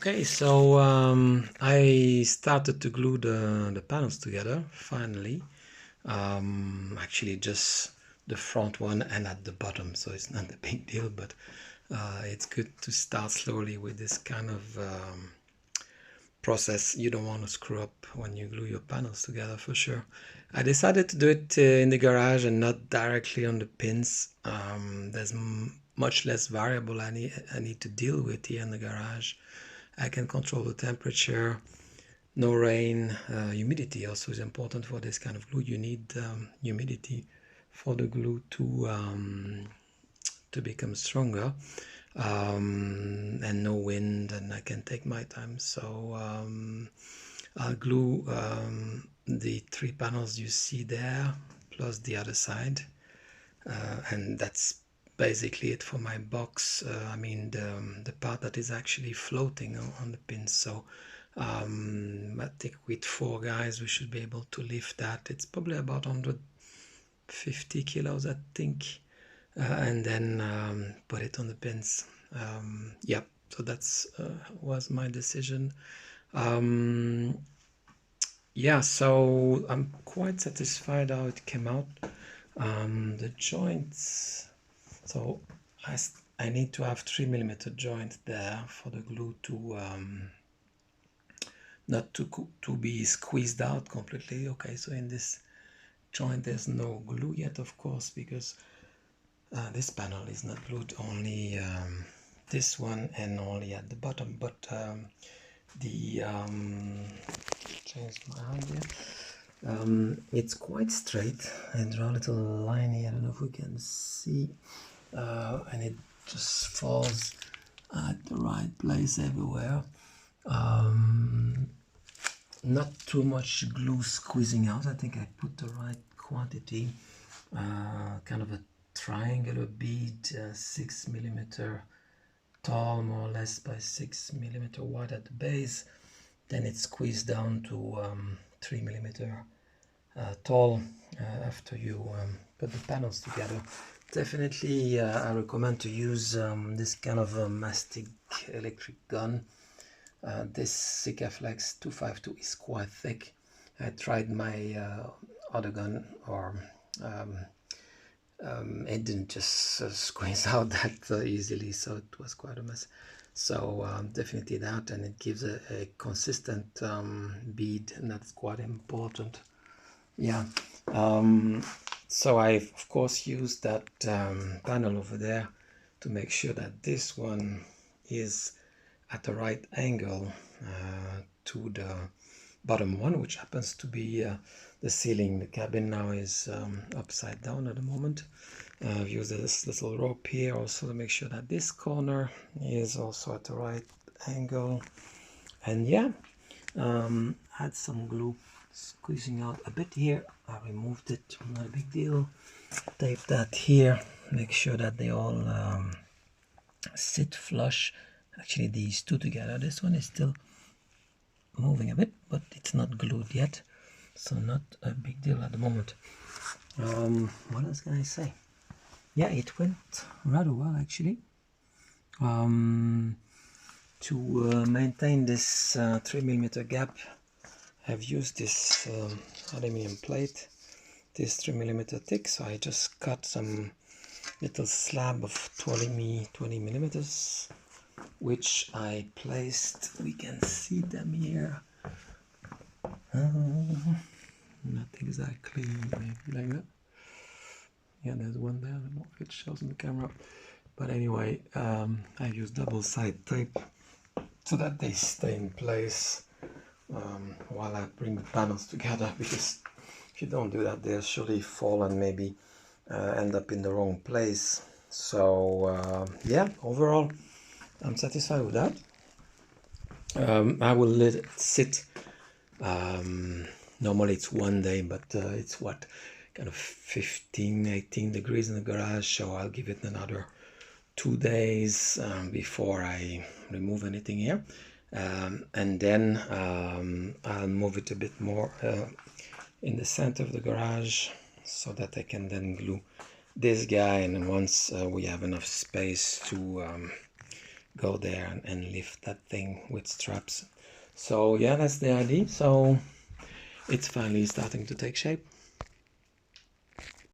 Okay, so I started to glue the panels together finally. Actually, just the front one and at the bottom, so it's not a big deal, but it's good to start slowly with this kind of process. You don't want to screw up when you glue your panels together, for sure. I decided to do it in the garage and not directly on the pins. There's much less variable I need to deal with here in the garage. I can control the temperature, no rain, humidity also is important for this kind of glue. You need humidity for the glue to become stronger, and no wind, and I can take my time. So I'll glue the 3 panels you see there plus the other side, and that's basically it for my box. I mean the part that is actually floating on the pins. So I think with 4 guys we should be able to lift that. It's probably about 150 kilos, I think, and then put it on the pins. Yeah, so that's was my decision. Yeah, so I'm quite satisfied how it came out. The joints, so I need to have 3mm joint there for the glue to not to be squeezed out completely. Okay, so in this joint there's no glue yet, of course, because this panel is not glued, only this one and only at the bottom. But change my hand here. It's quite straight. I draw a little line here. I don't know if we can see, and it just falls at the right place everywhere. Not too much glue squeezing out. I think I put the right quantity. Kind of a triangular bead, 6mm tall, more or less, by 6mm wide at the base. Then it's squeezed down to 3mm tall after you put the panels together. Definitely I recommend to use this kind of a mastic electric gun. This Sikaflex 252 is quite thick. I tried my other gun, or it didn't just squeeze out that easily, so it was quite a mess. So definitely that, and it gives a consistent bead, and that's quite important. Yeah, so I've of course used that panel over there to make sure that this one is at the right angle to the bottom one, which happens to be the ceiling. The cabin now is upside down at the moment. I've used this little rope here also to make sure that this corner is also at the right angle. And yeah, add some glue, squeezing out a bit here. I removed it, not a big deal. Tape that here, make sure that they all sit flush. Actually, these two together. This one is still moving a bit, but it's not glued yet, so not a big deal at the moment. What else can I say? Yeah, it went rather well, actually. To maintain this 3mm gap, I've used this aluminum plate, this 3mm thick, so I just cut some little slab of 20mm, which I placed, we can see them here, not exactly like that. Yeah, there's one there, I don't know if it shows in the camera, but anyway, I use double-sided tape so that they stay in place while I bring the panels together, because if you don't do that, they'll surely fall and maybe end up in the wrong place. So yeah, overall I'm satisfied with that. I will let it sit. Normally it's 1 day, but it's what, kind of 15-18 degrees in the garage, so I'll give it another 2 days before I remove anything here, and then I'll move it a bit more in the center of the garage so that I can then glue this guy. And once we have enough space to go there and lift that thing with straps. So yeah, that's the idea. So it's finally starting to take shape.